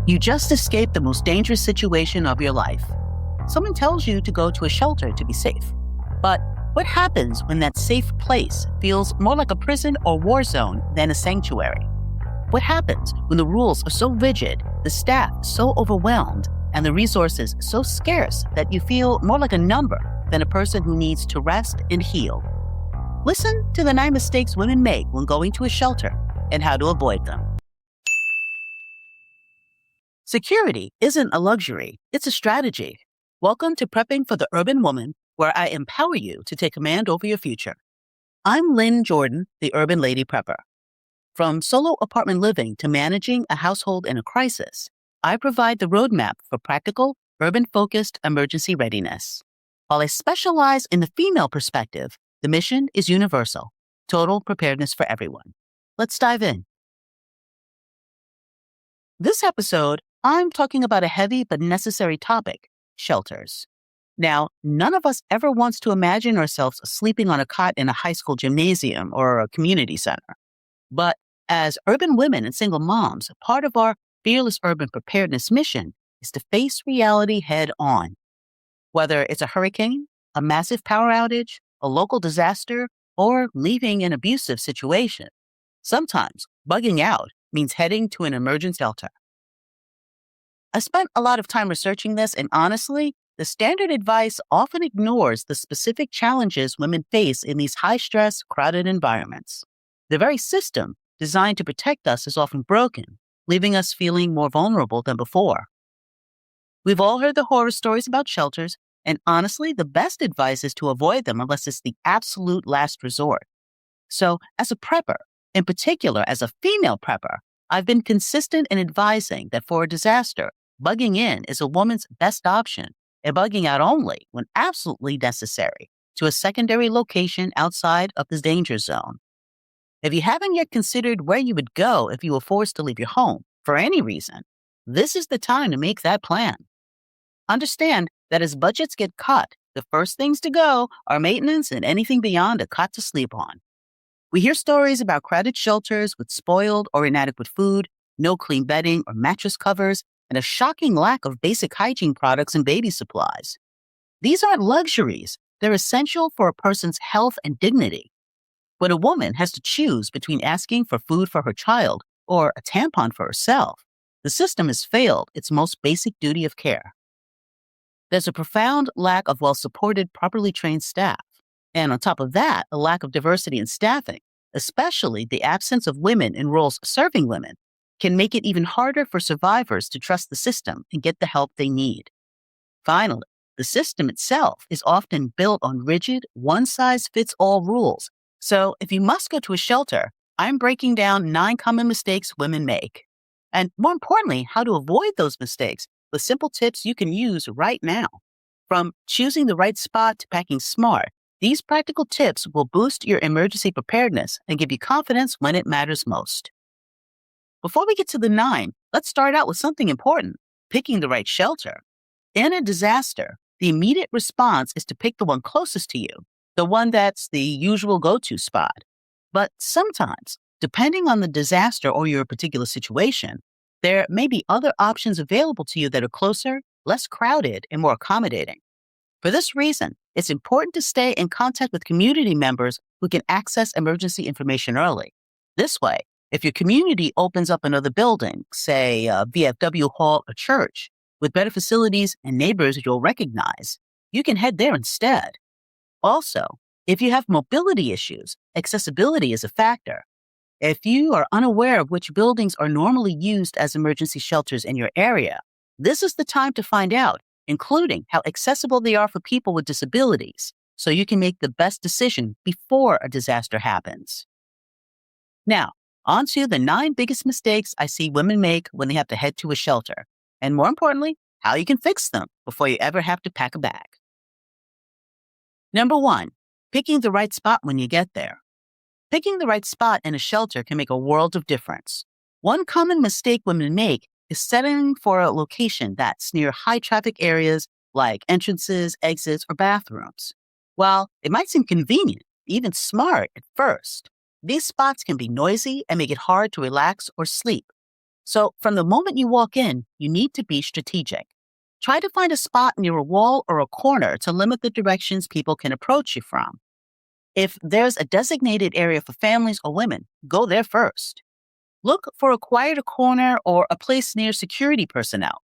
You just escaped the most dangerous situation of your life. Someone tells you to go to a shelter to be safe. But what happens when that safe place feels more like a prison or war zone than a sanctuary? What happens when the rules are so rigid, the staff so overwhelmed, and the resources so scarce that you feel more like a number than a person who needs to rest and heal? Listen to the 9 mistakes women make when going to a shelter and how to avoid them. Security isn't a luxury, it's a strategy. Welcome to Prepping for the Urban Woman, where I empower you to take command over your future. I'm Lynn Jordan, the Urban Lady Prepper. From solo apartment living to managing a household in a crisis, I provide the roadmap for practical, urban-focused emergency readiness. While I specialize in the female perspective, the mission is universal: total preparedness for everyone. Let's dive in. This episode, I'm talking about a heavy but necessary topic: shelters. Now, none of us ever wants to imagine ourselves sleeping on a cot in a high school gymnasium or a community center. But as urban women and single moms, part of our fearless urban preparedness mission is to face reality head on. Whether it's a hurricane, a massive power outage, a local disaster, or leaving an abusive situation, sometimes bugging out means heading to an emergency shelter. I spent a lot of time researching this, and honestly, the standard advice often ignores the specific challenges women face in these high-stress, crowded environments. The very system designed to protect us is often broken, leaving us feeling more vulnerable than before. We've all heard the horror stories about shelters, and honestly, the best advice is to avoid them unless it's the absolute last resort. So, as a prepper, in particular as a female prepper, I've been consistent in advising that for a disaster, bugging in is a woman's best option, and bugging out only when absolutely necessary to a secondary location outside of the danger zone. If you haven't yet considered where you would go if you were forced to leave your home for any reason, this is the time to make that plan. Understand that as budgets get cut, the first things to go are maintenance and anything beyond a cot to sleep on. We hear stories about crowded shelters with spoiled or inadequate food, no clean bedding or mattress covers, and a shocking lack of basic hygiene products and baby supplies. These aren't luxuries. They're essential for a person's health and dignity. When a woman has to choose between asking for food for her child or a tampon for herself, the system has failed its most basic duty of care. There's a profound lack of well-supported, properly trained staff. And on top of that, a lack of diversity in staffing, especially the absence of women in roles serving women, can make it even harder for survivors to trust the system and get the help they need. Finally, the system itself is often built on rigid, one-size-fits-all rules. So if you must go to a shelter, I'm breaking down 9 common mistakes women make. And more importantly, how to avoid those mistakes with simple tips you can use right now. From choosing the right spot to packing smart, these practical tips will boost your emergency preparedness and give you confidence when it matters most. Before we get to the 9, let's start out with something important: picking the right shelter. In a disaster, the immediate response is to pick the one closest to you, the one that's the usual go-to spot. But sometimes, depending on the disaster or your particular situation, there may be other options available to you that are closer, less crowded, and more accommodating. For this reason, it's important to stay in contact with community members who can access emergency information early. This way, if your community opens up another building, say a VFW hall or church, with better facilities and neighbors you'll recognize, you can head there instead. Also, if you have mobility issues, accessibility is a factor. If you are unaware of which buildings are normally used as emergency shelters in your area, this is the time to find out, including how accessible they are for people with disabilities, so you can make the best decision before a disaster happens. Now, on to the 9 biggest mistakes I see women make when they have to head to a shelter, and more importantly, how you can fix them before you ever have to pack a bag. Number 1, picking the right spot when you get there. Picking the right spot in a shelter can make a world of difference. One common mistake women make is settling for a location that's near high-traffic areas like entrances, exits, or bathrooms. While it might seem convenient, even smart at first, these spots can be noisy and make it hard to relax or sleep. So, from the moment you walk in, you need to be strategic. Try to find a spot near a wall or a corner to limit the directions people can approach you from. If there's a designated area for families or women, go there first. Look for a quieter corner or a place near security personnel.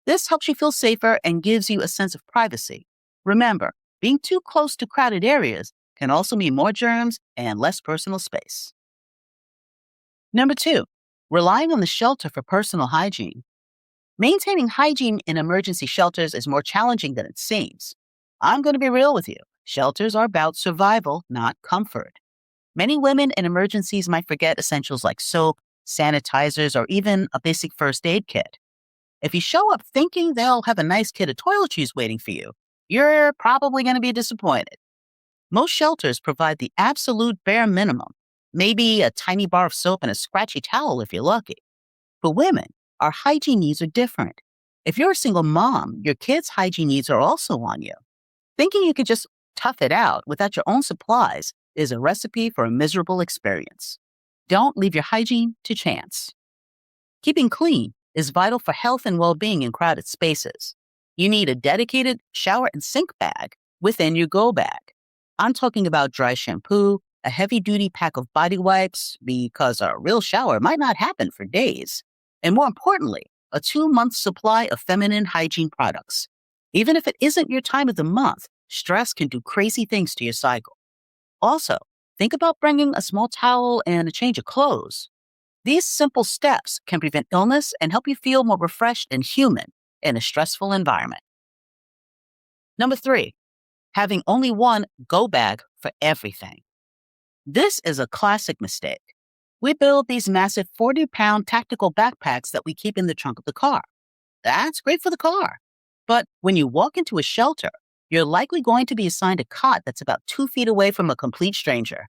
This helps you feel safer and gives you a sense of privacy. Remember, being too close to crowded areas can also mean more germs and less personal space. Number two, relying on the shelter for personal hygiene. Maintaining hygiene in emergency shelters is more challenging than it seems. I'm going to be real with you. Shelters are about survival, not comfort. Many women in emergencies might forget essentials like soap, sanitizers, or even a basic first aid kit. If you show up thinking they'll have a nice kit of toiletries waiting for you, you're probably going to be disappointed. Most shelters provide the absolute bare minimum, maybe a tiny bar of soap and a scratchy towel if you're lucky. For women, our hygiene needs are different. If you're a single mom, your kids' hygiene needs are also on you. Thinking you could just tough it out without your own supplies is a recipe for a miserable experience. Don't leave your hygiene to chance. Keeping clean is vital for health and well-being in crowded spaces. You need a dedicated shower and sink bag within your go bag. I'm talking about dry shampoo, a heavy-duty pack of body wipes, because a real shower might not happen for days. And more importantly, a 2-month supply of feminine hygiene products. Even if it isn't your time of the month, stress can do crazy things to your cycle. Also, think about bringing a small towel and a change of clothes. These simple steps can prevent illness and help you feel more refreshed and human in a stressful environment. Number three, having only one go bag for everything. This is a classic mistake. We build these massive 40-pound tactical backpacks that we keep in the trunk of the car. That's great for the car. But when you walk into a shelter, you're likely going to be assigned a cot that's about 2 feet away from a complete stranger.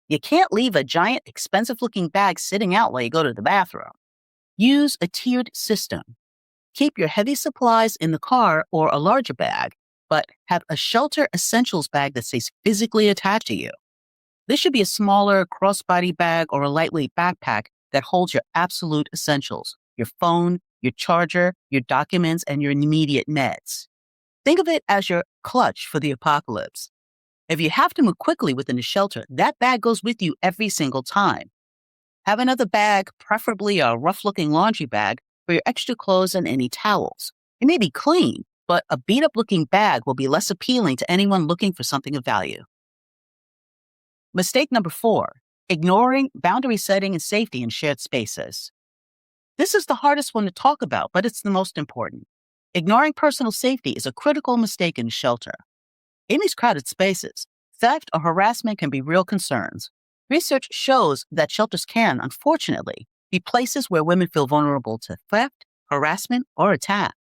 You can't leave a giant, expensive-looking bag sitting out while you go to the bathroom. Use a tiered system. Keep your heavy supplies in the car or a larger bag, but have a shelter essentials bag that stays physically attached to you. This should be a smaller crossbody bag or a lightweight backpack that holds your absolute essentials, your phone, your charger, your documents, and your immediate meds. Think of it as your clutch for the apocalypse. If you have to move quickly within a shelter, that bag goes with you every single time. Have another bag, preferably a rough-looking laundry bag, for your extra clothes and any towels. It may be clean, but a beat-up-looking bag will be less appealing to anyone looking for something of value. Mistake number 4, ignoring boundary setting and safety in shared spaces. This is the hardest one to talk about, but it's the most important. Ignoring personal safety is a critical mistake in a shelter. In these crowded spaces, theft or harassment can be real concerns. Research shows that shelters can, unfortunately, be places where women feel vulnerable to theft, harassment, or attack.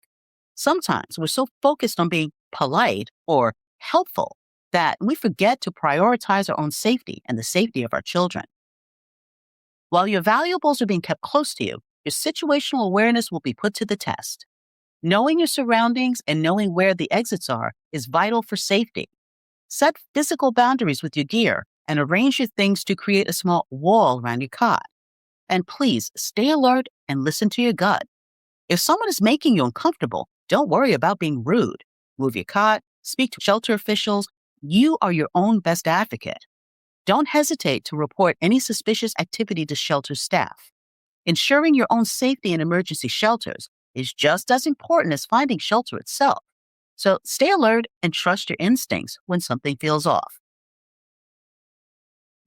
Sometimes we're so focused on being polite or helpful that we forget to prioritize our own safety and the safety of our children. While your valuables are being kept close to you, your situational awareness will be put to the test. Knowing your surroundings and knowing where the exits are is vital for safety. Set physical boundaries with your gear and arrange your things to create a small wall around your cot. And please stay alert and listen to your gut. If someone is making you uncomfortable, don't worry about being rude. Move your cot, speak to shelter officials. You are your own best advocate. Don't hesitate to report any suspicious activity to shelter staff. Ensuring your own safety in emergency shelters is just as important as finding shelter itself. So stay alert and trust your instincts when something feels off.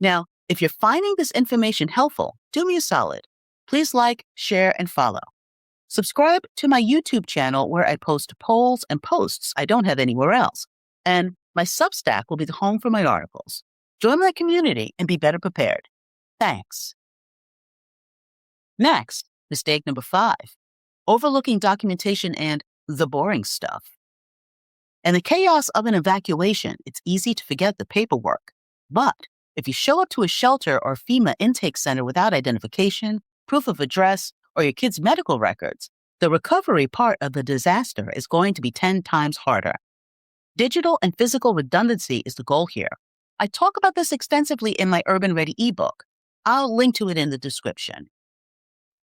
Now, if you're finding this information helpful, do me a solid. Please like, share, and follow. Subscribe to my YouTube channel where I post polls and posts I don't have anywhere else. And my Substack will be the home for my articles. Join my community and be better prepared. Thanks. Next, mistake number 5, overlooking documentation and the boring stuff. In the chaos of an evacuation, it's easy to forget the paperwork. But if you show up to a shelter or FEMA intake center without identification, proof of address, or your kid's medical records, the recovery part of the disaster is going to be 10 times harder. Digital and physical redundancy is the goal here. I talk about this extensively in my Urban Ready ebook. I'll link to it in the description.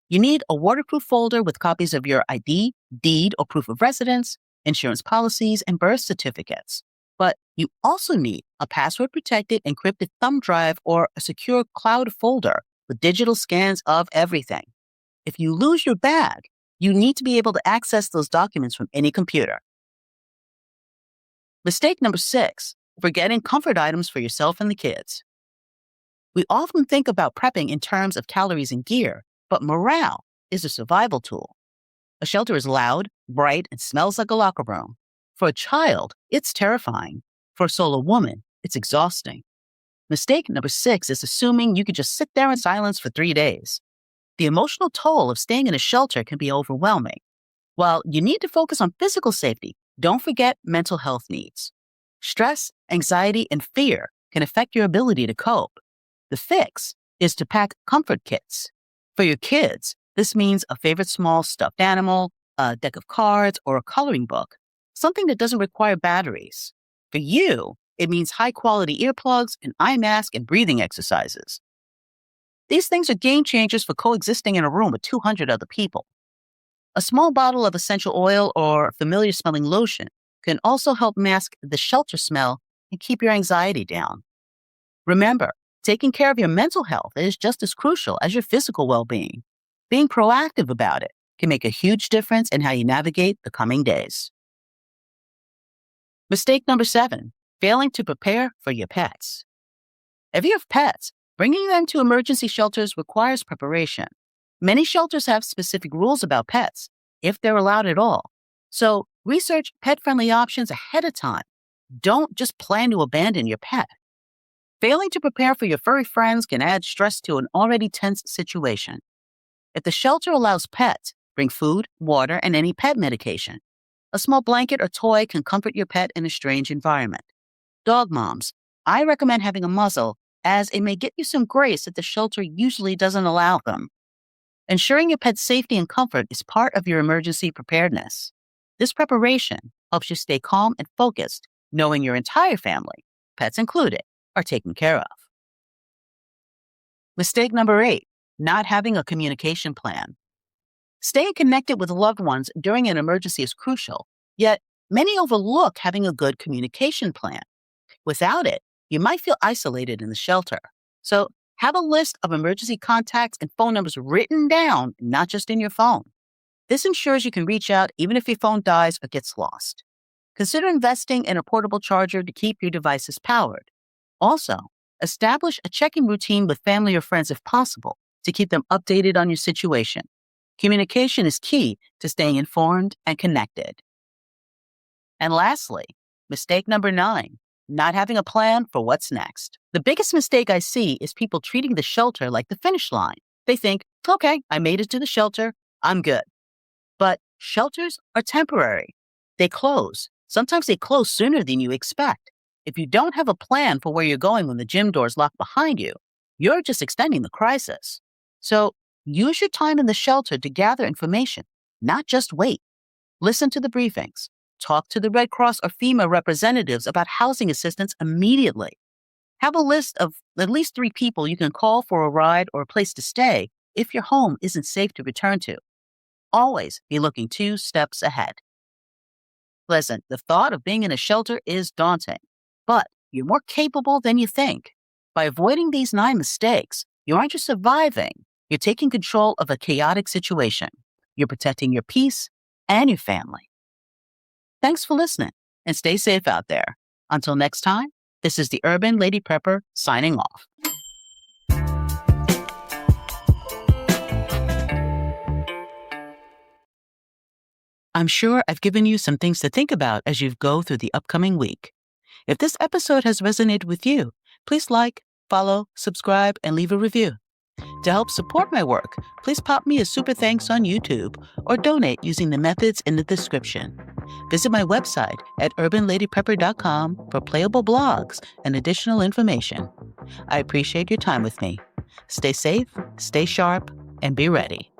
You need a waterproof folder with copies of your ID, deed or proof of residence, insurance policies, and birth certificates. But you also need a password-protected encrypted thumb drive or a secure cloud folder with digital scans of everything. If you lose your bag, you need to be able to access those documents from any computer. Mistake number 6, forgetting comfort items for yourself and the kids. We often think about prepping in terms of calories and gear, but morale is a survival tool. A shelter is loud, bright, and smells like a locker room. For a child, it's terrifying. For a solo woman, it's exhausting. Mistake number 6 is assuming you could just sit there in silence for 3 days. The emotional toll of staying in a shelter can be overwhelming. While you need to focus on physical safety, don't forget mental health needs. Stress, anxiety, and fear can affect your ability to cope. The fix is to pack comfort kits. For your kids, this means a favorite small stuffed animal, a deck of cards, or a coloring book, something that doesn't require batteries. For you, it means high-quality earplugs, an eye mask, and breathing exercises. These things are game changers for coexisting in a room with 200 other people. A small bottle of essential oil or familiar-smelling lotion can also help mask the shelter smell and keep your anxiety down. Remember, taking care of your mental health is just as crucial as your physical well-being. Being proactive about it can make a huge difference in how you navigate the coming days. Mistake number 7, failing to prepare for your pets. If you have pets, bringing them to emergency shelters requires preparation. Many shelters have specific rules about pets, if they're allowed at all. So research pet-friendly options ahead of time. Don't just plan to abandon your pet. Failing to prepare for your furry friends can add stress to an already tense situation. If the shelter allows pets, bring food, water, and any pet medication. A small blanket or toy can comfort your pet in a strange environment. Dog moms, I recommend having a muzzle, as it may get you some grace that the shelter usually doesn't allow them. Ensuring your pet's safety and comfort is part of your emergency preparedness. This preparation helps you stay calm and focused, knowing your entire family, pets included, are taken care of. Mistake number 8, not having a communication plan. Staying connected with loved ones during an emergency is crucial, yet many overlook having a good communication plan. Without it, you might feel isolated in the shelter. So have a list of emergency contacts and phone numbers written down, not just in your phone. This ensures you can reach out even if your phone dies or gets lost. Consider investing in a portable charger to keep your devices powered. Also, establish a check-in routine with family or friends if possible to keep them updated on your situation. Communication is key to staying informed and connected. And lastly, mistake number 9, not having a plan for what's next. The biggest mistake I see is people treating the shelter like the finish line. They think, okay, I made it to the shelter, I'm good. But shelters are temporary. They close. Sometimes they close sooner than you expect. If you don't have a plan for where you're going when the gym doors lock behind you, you're just extending the crisis. So use your time in the shelter to gather information, not just wait. Listen to the briefings. Talk to the Red Cross or FEMA representatives about housing assistance immediately. Have a list of at least 3 people you can call for a ride or a place to stay if your home isn't safe to return to. Always be looking 2 steps ahead. Listen, the thought of being in a shelter is daunting, but you're more capable than you think. By avoiding these 9 mistakes, you aren't just surviving, you're taking control of a chaotic situation. You're protecting your peace and your family. Thanks for listening, and stay safe out there. Until next time, this is the Urban Lady Prepper signing off. I'm sure I've given you some things to think about as you go through the upcoming week. If this episode has resonated with you, please like, follow, subscribe, and leave a review. To help support my work, please pop me a super thanks on YouTube or donate using the methods in the description. Visit my website at urbanladyprepper.com for playable blogs and additional information. I appreciate your time with me. Stay safe, stay sharp, and be ready.